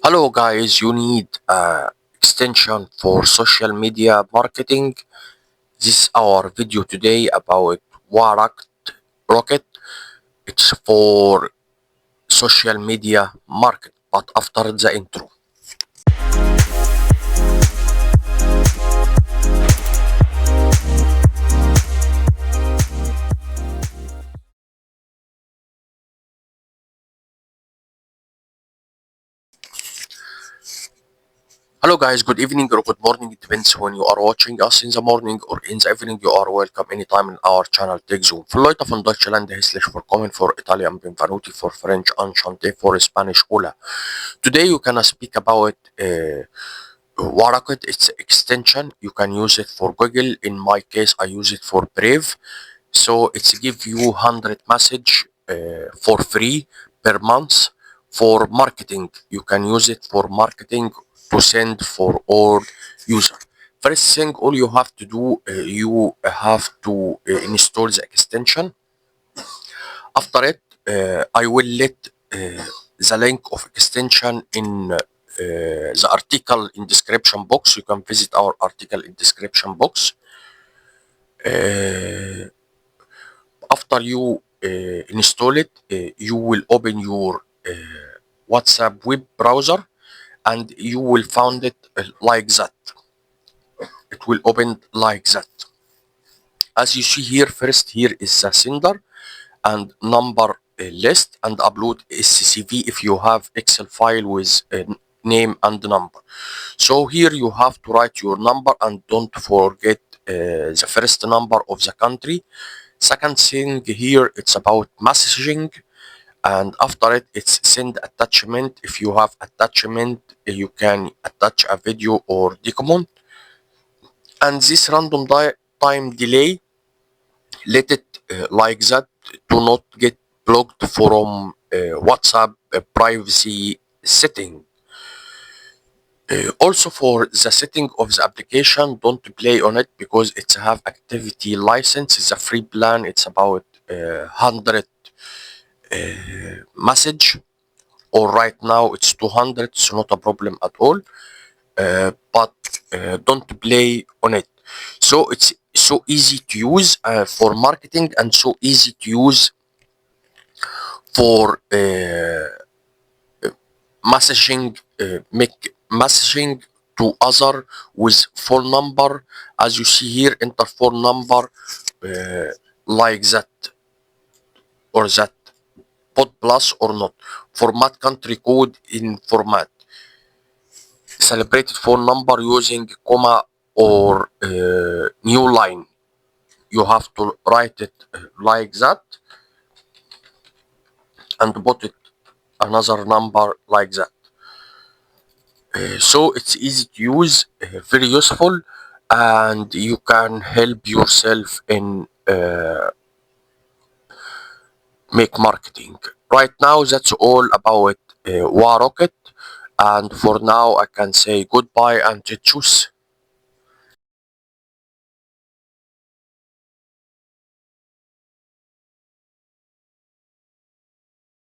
Hello guys, you need a extension for social media marketing. This is our video today about Rocket. It's for social media market, but after the intro. Hello guys, good evening or good morning. It depends when you are watching us in the morning or in the evening. You are welcome anytime in our channel TechZone. Für Leute von Deutschland, herzlich willkommen. For Italian, Bienvenuti. For French, enchanté. For Spanish, hola. Today you can speak about Rocket. It's extension. You can use it for Google. In my case, I use it for Brave. So it's give you 100 message for free per month for marketing. You can use it for marketing to send for all user. First thing, all you have to do, you have to install the extension. After it, I will let the link of extension in the article in description box. You can visit our article in description box. After you install it, you will open your WhatsApp web browser and you will find it like that. It will open like that. As you see here, first here is the sender and number list and upload SCV if you have Excel file with name and number. So here you have to write your number and don't forget the first number of the country. Second thing here, it's about messaging, and after it, it's send attachment. If you have attachment, you can attach a video or document. And this random time delay, let it like that to not get blocked from WhatsApp privacy setting. Also for the setting of the application, don't play on it because it's have activity license. It's a free plan. It's about 100 message, or right now it's 200. It's not a problem at all. But don't play on it. So it's so easy to use for marketing and so easy to use for messaging, make messaging to other with phone number. As you see here, enter phone number like that or that, put plus or not, format country code in format, celebrated phone number using comma or new line. You have to write it like that and put it another number like that. So it's easy to use, very useful, and you can help yourself in make marketing. Right now, that's all about Rocket, and for now, I can say goodbye and tschüss.